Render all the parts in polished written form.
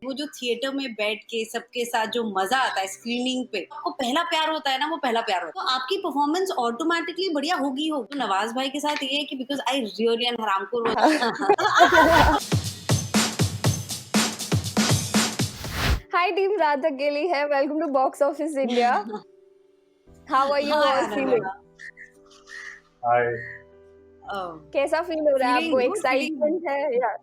वो जो थिएटर में बैठ के सबके साथ जो मजा आता है स्क्रीनिंग पे, वो पहला प्यार होता है ना, वो पहला प्यार होता है। तो आपकी परफॉर्मेंस ऑटोमेटिकली बढ़िया होगी हो। तो नवाज भाई के साथ ये है कि बिकॉज आई रियली एंड हरामखोर Hi team, Raat Akeli है. Welcome to Box Office India. How are you हाँ all feeling? हाय। कैसा फील हो रहा है आपको? फीलिंग एक्साइटमेंट है या?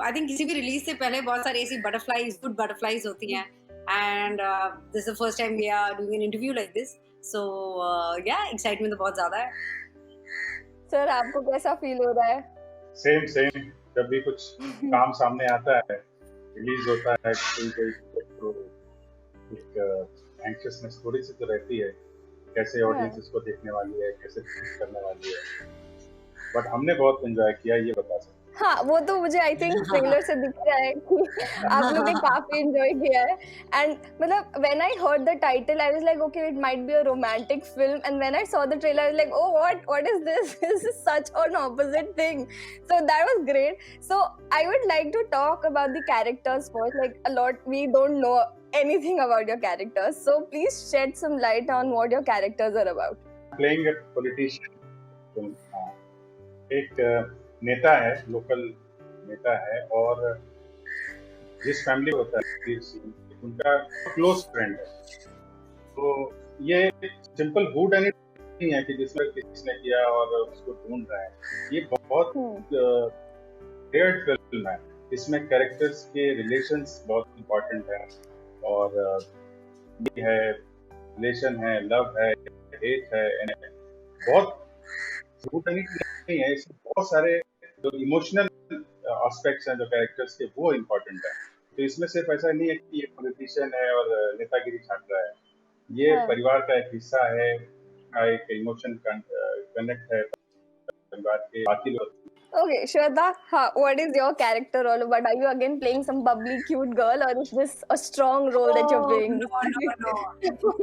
आई थिंक किसी भी रिलीज से पहले बहुत सारी ऐसी बटरफ्लाईज, गुड बटरफ्लाईज होती हैं and this is the first time we are doing an interview like this, so yeah excitement तो बहुत ज्यादा है। सर आपको कैसा फील हो रहा है? सेम जब भी कुछ काम सामने आता है, रिलीज होता है, कोई तो एक एंक्शियसनेस थोड़ी सी तो रहती है, कैसे ऑडियंस इसको देखने वाली है, कैसे रिसीव करने वाली है। बट हमने बहुत एंजॉय किया, ये बता सकते। हाँ, वो तो मुझे आई थिंक ट्रेलर से दिख रहा है कि आप लोग ने काफी एंजॉय किया है. एंड मतलब when I heard the title I was like okay it might be a romantic film, and when I saw the trailer I was like oh what is this this is such an opposite thing. So that was great. So I would like to talk about the characters first. Like a lot we don't know anything about your characters, so please shed some light on what your characters are about. Playing a politician, एक नेता है, local नेता है, और जिस family होता है उनका क्लोज फ्रेंड है. तो ये सिंपल हुड एंड नहीं है कि जिसमें किसने किया और उसको ढूंढ रहा है. ये बहुत लेयर्ड फिल्म है. इसमें कैरेक्टर्स के रिलेशंस बहुत इम्पोर्टेंट है, और ये है रिलेशन है, लव है, हेट है, बहुत हुड एंड नहीं है. इसमें बहुत सारे जो इमोशनल एस्पेक्ट्स हैं जो कैरेक्टर्स के, वो इम्पोर्टेंट है. तो इसमें सिर्फ ऐसा नहीं है कि ये पॉलिटिशियन है और नेतागिरी छाट रहा है. ये परिवार का एक हिस्सा है, एक इमोशन कनेक्ट है परिवार के बाकी लोग. Okay, Shweta, what is your character all about? Are you again playing some bubbly, cute girl, or is this a strong role that you're playing? No.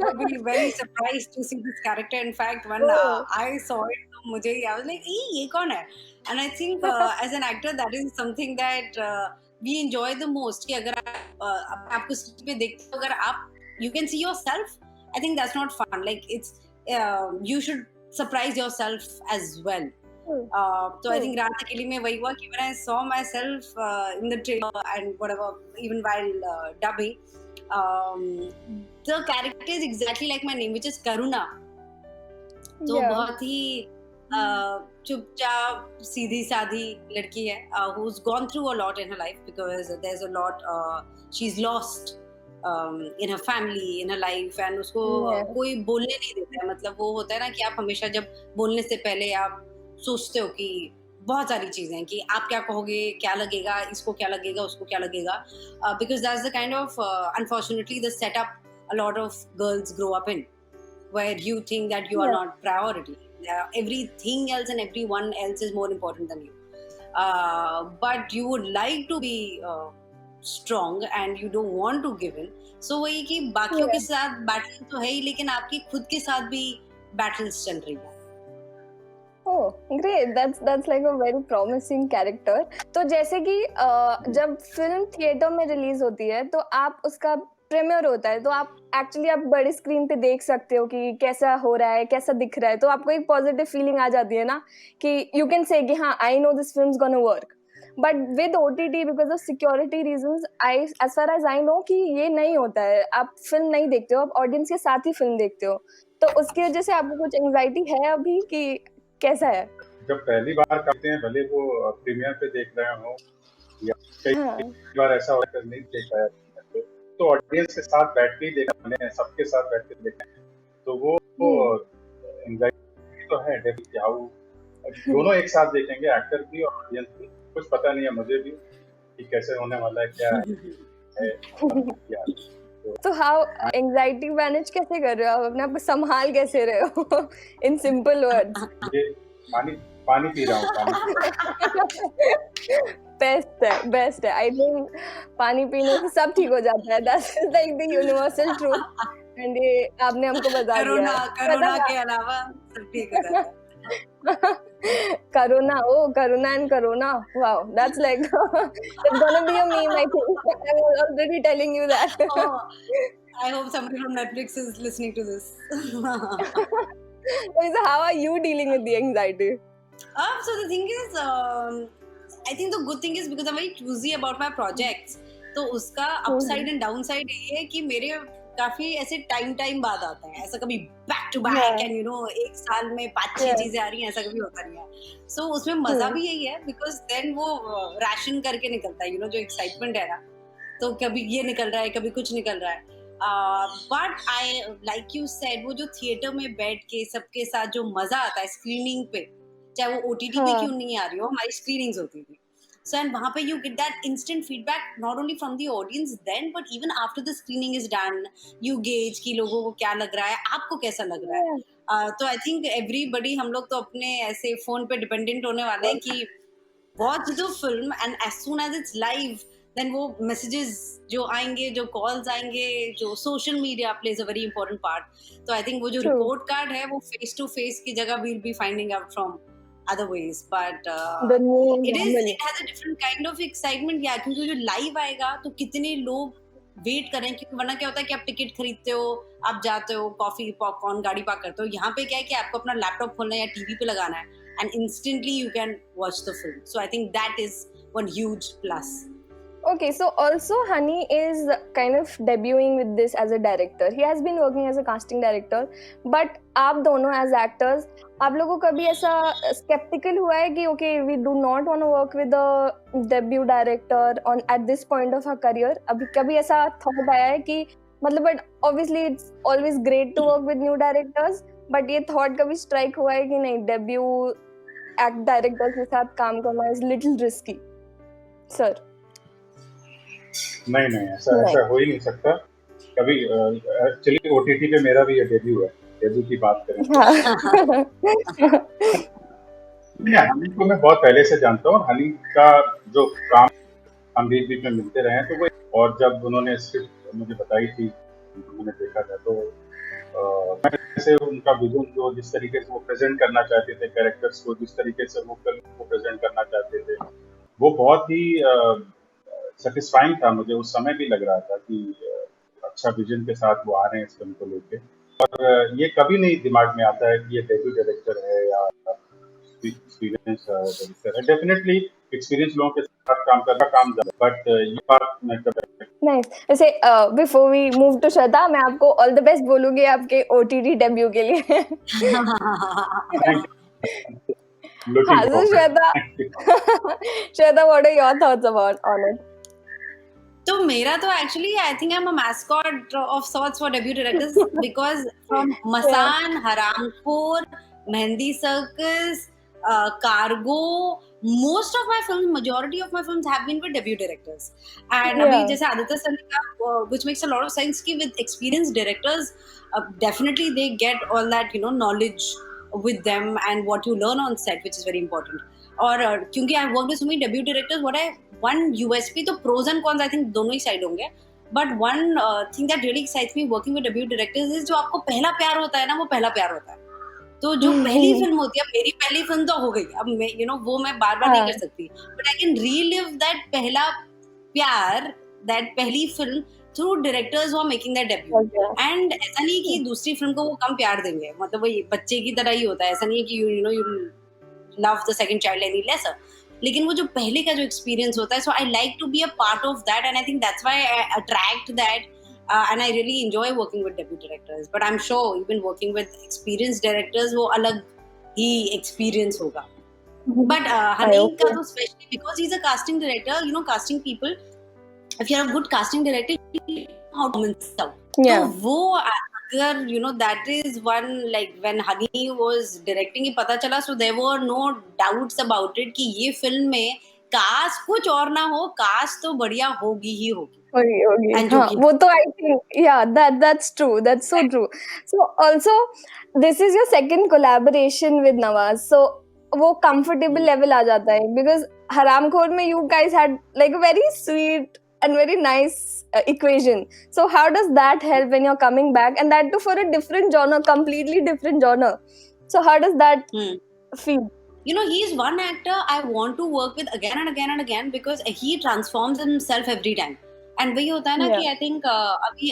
I'll be very surprised to see this character. In fact, when I saw it, मुझे I was like, ये कौन है? And I think as an actor, that is something that we enjoy the most. कि अगर आपको screen पे देखते हो, अगर आप you can see yourself, I think that's not fun. Like it's you should surprise yourself as well. So I think Raat Akeli में वही हुआ कि when I saw myself in the trailer and whatever, even while dubbing, the character is exactly like my name, which is Karuna. तो बहुत ही चुपचाप सीधी सादी लड़की है, who's gone through a lot in her life because there's a lot she's lost in her family, in her life, and उसको कोई बोलने नहीं देता है. मतलब वो होता है ना कि आप हमेशा जब बोलने से पहले आप सोचते हो कि बहुत सारी चीजें कि आप क्या कहोगे, क्या लगेगा, इसको क्या लगेगा, उसको क्या लगेगा, because that's the kind of unfortunately the setup a lot of girls grow up in, where you think that you are not priority. Everything else and everyone else is more important than you, but you would like to be strong and you don't want to give in. So वही कि बाकियों के साथ battle तो है ही, लेकिन आपकी खुद के साथ भी बैटल्स चल रही है. Oh, great. That's like a very promising character. तो जैसे कि जब फिल्म थिएटर में रिलीज होती है तो आप उसका प्रीमियर होता है, तो आप एक्चुअली आप बड़ी स्क्रीन पे देख सकते हो कि कैसा हो रहा है, कैसा दिख रहा है, तो आपको एक पॉजिटिव फीलिंग आ जाती है ना कि यू कैन से कि हाँ I know this film is gonna work. But with OTT because of security reasons, as far as I know कि ये नहीं होता है. आप फिल्म नहीं देखते हो, आप ऑडियंस के साथ ही फिल्म देखते हो, तो उसकी वजह से आपको कुछ एंजाइटी है अभी कि कैसा है? जब पहली बार करते हैं, भले वो प्रीमियर पे देख रहे हो या कई बार ऐसा होता है नहीं देख पाया तो ऑडियंस के साथ बैठ के देखा, मैंने सबके साथ बैठ के देखा, तो वो एंजाइटी तो है डेफिनेटली. हाउ दोनों एक साथ देखेंगे, एक्टर भी और ऑडियंस भी. कुछ पता नहीं है मुझे भी कि कैसे होने वाला है, क्या है. तो हाउ एंजाइटी मैनेज कैसे कर रहे हो आप, अपने आप को संभाल कैसे रहे हो इन सिंपल वर्ड्स? पानी पी रहा हूँ. बेस्ट है. आई थिंक पानी पीने से सब ठीक हो जाता है. That's like the universal truth, and ये आपने हमको बता दिया. कोरोना के अलावा सब ठीक हो जाता है. Karuna, oh, Karuna and Corona. Wow, that's like that's gonna be a meme, I think. I was already telling you that. Oh, I hope somebody from Netflix is listening to this. So how are you dealing with the anxiety? So the thing is, I think the good thing is because I'm very choosy about my projects. तो उसका upside and down side ये है कि मेरे काफी ऐसे time बाद आते हैं, ऐसा कभी बैक टू बैक एंड एक साल में 5-6 चीजें आ रही हैं, ऐसा कभी होता नहीं है. सो उसमें मजा भी यही है बिकॉज देन वो राशन करके निकलता है, जो एक्साइटमेंट है ना, तो कभी ये निकल रहा है, कभी कुछ निकल रहा है. But I like you said, वो जो थिएटर में बैठ के सबके साथ जो मजा आता है स्क्रीनिंग पे, चाहे वो ओटीटी पे क्यों नहीं आ रही हो, हमारी स्क्रीनिंग्स होती थी. So and वहाँ पे you get that instant feedback not only from the audience then but even after the screening is done, you gauge कि लोगों को क्या लग रहा है, आपको कैसा लग रहा है. तो I think everybody, हम लोग तो अपने ऐसे फोन पे डिपेंडेंट होने वाले हैं कि watch the film and as soon as it's live then वो messages जो आएंगे, जो calls आएंगे, जो social media plays a very important part. तो I think वो जो report card है वो face to face की जगह we'll be finding out from other ways, but it has a different kind of excitement. Yeah, क्योंकि जो live आएगा तो कितने लोग वेट करें, क्योंकि वरना क्या होता है कि आप टिकट खरीदते हो, आप जाते हो, कॉफी पॉपकॉर्न गाड़ी पार्क करते हो. यहाँ पे क्या है कि आपको अपना लैपटॉप खोलना है या टीवी पे लगाना है and instantly you can watch the film. So I think that is one huge plus. Okay, so also Honey is kind of debuting with this as a director. He has been working as a casting director, but आप दोनों as actors, आप लोगों को कभी ऐसा skeptical हुआ है कि okay, we do not want to work with a debut director on at this point of our career? अभी कभी ऐसा thought आया है कि मतलब, but obviously it's always great to work with new directors, but ये thought कभी strike हुआ है कि नहीं, debut act director के साथ काम करना is little risky, sir? नहीं, ऐसा हो ही नहीं सकता कभी. चलिए ओटीटी पे मेरा भी ये डेब्यू है, डेब्यू की बात करें. हनी को मैं बहुत पहले से जानता हूँ. हनी का जो काम हम बीच में मिलते रहे हैं, तो वो, और जब उन्होंने स्क्रिप्ट मुझे बताई थी, मैंने देखा था, तो मैं उनका विजन जो जिस तरीके से वो प्रेजेंट करना चाहते थे कैरेक्टर्स को, जिस तरीके से वो फिल्म को प्रेजेंट करना चाहते थे, वो बहुत ही सेटिस्फाइंग था. मुझे उस समय भी लग रहा था कि अच्छा विजन के साथ वो आ रहे हैं इस फिल्म को लेके. और ये कभी नहीं दिमाग में आता है कि ये डेब्यू डायरेक्टर है या एक्सपीरियंस डायरेक्टर है. डेफिनेटली एक्सपीरियंस लोगों के साथ काम करना काम ज्यादा, बट ये बात मैं कभी. नाइस. वैसे before we move to Shweta, मैं आपको ऑल द बेस्ट बोलूंगी आपके ओटीटी डेब्यू के लिए. हाँ, so Shweta, what are your thoughts on it? तो मेरा तो actually I think I am a mascot of sorts for debut directors because from Masaan, Haramkhor, Mehandi Circus, Cargo, most of my films, majority of my films have been with debut directors. And अभी जैसे Aditya sir ने कहा, which makes a lot of sense, कि with experienced directors definitely they get all that knowledge with them and what you learn on set, which is very important. और क्योंकि I worked with so many debut directors, one USP, तो pros and cons I think दोनों ही side होंगे, but one thing that really excites me working with debut directors is जो आपको पहला प्यार होता है ना, वो पहला प्यार होता है. तो जो पहली फिल्म होती है, मेरी पहली फिल्म तो हो गई, अब मैं वो मैं बार नहीं कर सकती, but I can relive that पहला प्यार, दैट पहली film through directors who are making that debut. And ऐसा नहीं कि दूसरी फिल्म को वो कम प्यार देंगे, मतलब वो बच्चे की तरह ही होता है. ऐसा नहीं है कि you love the second child any lesser, लेकिन वो जो पहले का जो एक्सपीरियंस होता है, so I like to be a part of that and I think that's why I attract that. And I really enjoy working with debut directors, but I'm sure even working with experienced directors वो अलग ही experience होगा. But Honey का तो especially because he's a casting director, casting people, if you're a good casting director, you know how to mix out. तो वो अगर that is one, like when Honey was directing, ही पता चला, so there were no doubts about it कि ये film में cast कुछ और ना हो, कास्ट तो बढ़िया होगी ही होगी. हाँ, वो तो I think that's true, that's so true. So also this is your second collaboration with Nawaz, so वो comfortable level आ जाता है, because हरामखोर में you guys had like a very sweet and very nice equation. So how does that help when you're coming back, and that too for a different genre, completely different genre? So how does that feel? you know, he's one actor I want to work with again and again and again because he transforms himself every time. And वही होता है ना कि I think अभी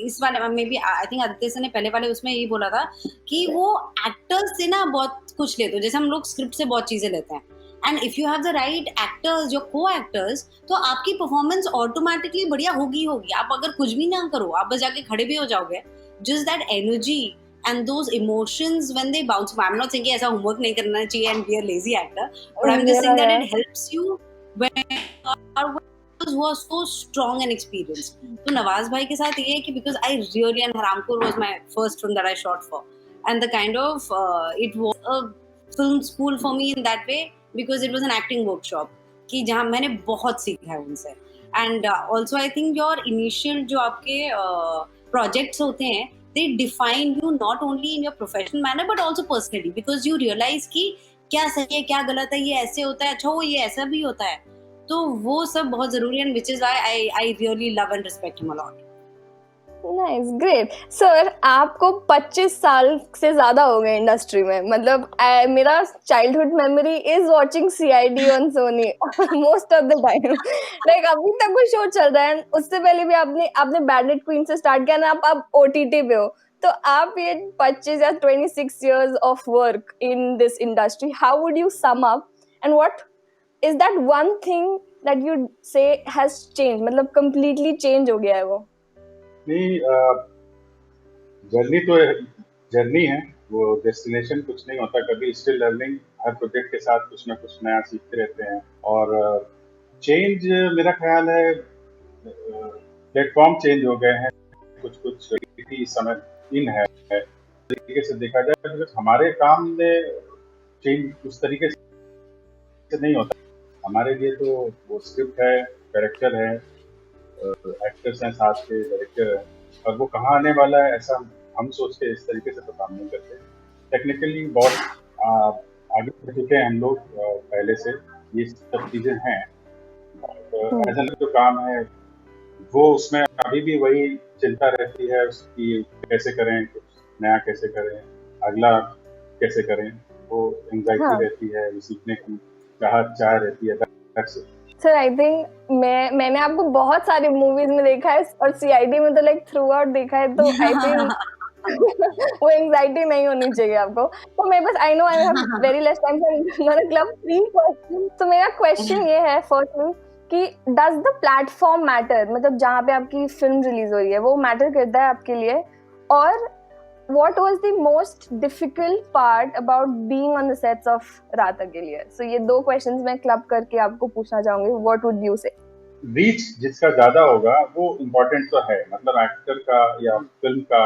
इस वाले maybe I think Aditya sir ने पहले वाले उसमें यही बोला था कि वो एक्टर्स से ना बहुत कुछ लेते हो, जैसे हम लोग स्क्रिप्ट से बहुत चीजें लेते हैं, and if you have the right actors, जो को एक्टर्स, तो आपकी परफॉर्मेंस ऑटोमेटिकली बढ़िया होगी होगी। आप अगर कुछ भी ना करो, आप बस जाके खड़े भी हो जाओगे, just that energy and those emotions when they bounce. I'm not saying ऐसा homework नहीं करना चाहिए and be a lazy actor, but I'm just saying that it helps you when you are who are so strong and experienced. तो नवाज भाई के साथ ये है कि because I really, and Haramkhor was my first film that I shot for, and the kind of it was a film school for me in that way because it was an acting workshop कि जहाँ मैंने बहुत सीखा है उनसे। And also I think your initial जो आपके projects होते हैं, they define you not only in your professional manner but also personally, because you realize कि क्या सही है क्या गलत है, ये ऐसे होता है, अच्छा वो ये ऐसा भी होता है, तो वो सब बहुत जरूरी है, which is why I really love and respect him a lot. Nice, great. Sir, आपको 25 साल से ज्यादा हो गए इंडस्ट्री में, मतलब मेरा childhood memory is watching CID on Sony most of the time. Like अभी तक वो शो चल रहा है, उससे पहले भी आपने बैंडेड क्वीन से स्टार्ट किया ना, आप OTT पे हो, तो आप ये 25 या 26 years of work in this industry, how would you sum up and what is that one thing that you say has changed, मतलब completely change हो गया है वो? नहीं, जर्नी तो जर्नी है, वो डेस्टिनेशन कुछ नहीं होता कभी। स्टिल लर्निंग, हर प्रोजेक्ट के साथ कुछ ना कुछ नया सीखते रहते हैं। और चेंज मेरा ख्याल है प्लेटफॉर्म चेंज हो गए हैं, कुछ इस समय इन है तरीके से देखा जाए, बिकॉज हमारे काम में चेंज उस तरीके से नहीं होता। हमारे लिए तो वो स्क्रिप्ट है, कैरेक्टर है, एक्टर्स हैं साथ के, डायरेक्टर है, और वो कहाँ आने वाला है ऐसा हम सोच के इस तरीके से तो काम नहीं करते। टेक्निकली बहुत आगे बढ़ चुके हैं हम लोग पहले से, ये सब चीज़ें हैं। ऐसा जो काम है वो उसमें अभी भी वही चिंता रहती है उसकी, कैसे करें, कुछ नया कैसे करें, अगला कैसे करें, वो एंजाइटी रहती है, वो सीखने की चाह रहती है। सर आई थिंक मैंने आपको बहुत सारी मूवीज में देखा है और CID में तो लाइक थ्रू आउट देखा है, तो आई थिंक वो एंजाइटी नहीं होनी चाहिए आपको। तो मैं बस I know I have very less time, मेरा क्लब 3 क्वेश्चन। तो मेरा क्वेश्चन ये है फर्स्टली कि डज द प्लेटफॉर्म मैटर, मतलब जहाँ पे आपकी फिल्म रिलीज हो रही है वो मैटर करता है आपके लिए, और what was the most difficult part about being on the sets of रात अकेली है? So ये 2 questions मैं क्लब करके आपको पूछना चाहूंगी, what would you say? Reach जिसका ज्यादा होगा वो इम्पोर्टेंट तो है, मतलब एक्टर का या फिल्म का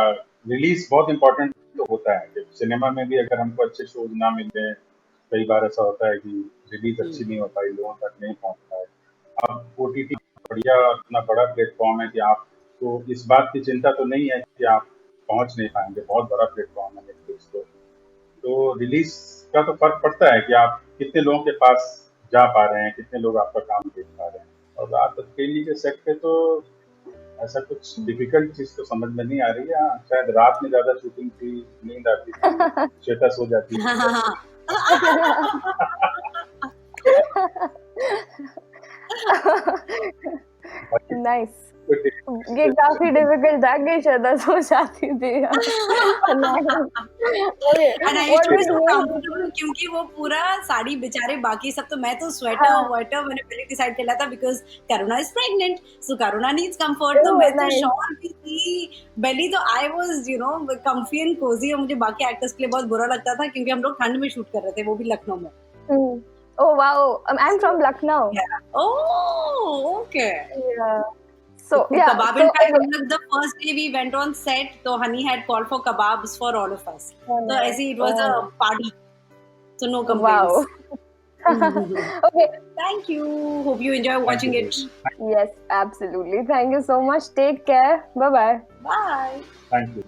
रिलीज बहुत इम्पोर्टेंट तो होता है। सिनेमा में भी अगर हमको अच्छे शोज ना मिलते, कई बार ऐसा होता है कि रिलीज अच्छी नहीं हो पाई, लोगों तक नहीं पहुंचता है। अब OTT बढ़िया इतना बड़ा प्लेटफॉर्म है कि आपको इस बात की चिंता तो नहीं है कि आप पहुंच नहीं पाएंगे, बहुत बड़ा प्लेटफॉर्म है नेटफ्लिक्स तो रिलीज का तो फर्क पड़ता है कि आप कितने लोगों के पास जा पा रहे हैं, कितने लोग आपका काम देख पा रहे हैं। और रात अकेली के सेट पे तो ऐसा कुछ डिफिकल्ट चीज तो समझ में नहीं आ रही है। शायद रात में ज्यादा शूटिंग थी, नींद आती थी, श्वेता सो जाती थी। नाइस, ये काफी डिफिकल्ट था कि श्वेता सो जाती थी। क्योंकि वो पूरा साड़ी बेचारे, बाकी सब तो, मैं तो स्वेटर वेटर मैंने पहले डिसाइड कर लिया था because Karuna is pregnant, so Karuna needs comfort, तो मैं तो शॉल भी थी, बेली, तो I was you know comfy and cozy. और मुझे बाकी एक्टर्स के लिए बहुत बुरा लगता था क्योंकि हम लोग ठंड में शूट कर रहे थे, वो भी लखनऊ में। Oh wow, I'm from Lucknow. Yeah. Oh, okay. Yeah. So yeah. Kebab. In fact, the first day we went on set, so Honey had called for kebabs for all of us. So as it was a party, so no complaints. Wow. Okay. Thank you. Hope you enjoy watching it. Yes, absolutely. Thank you so much. Take care. Bye bye. Bye. Thank you.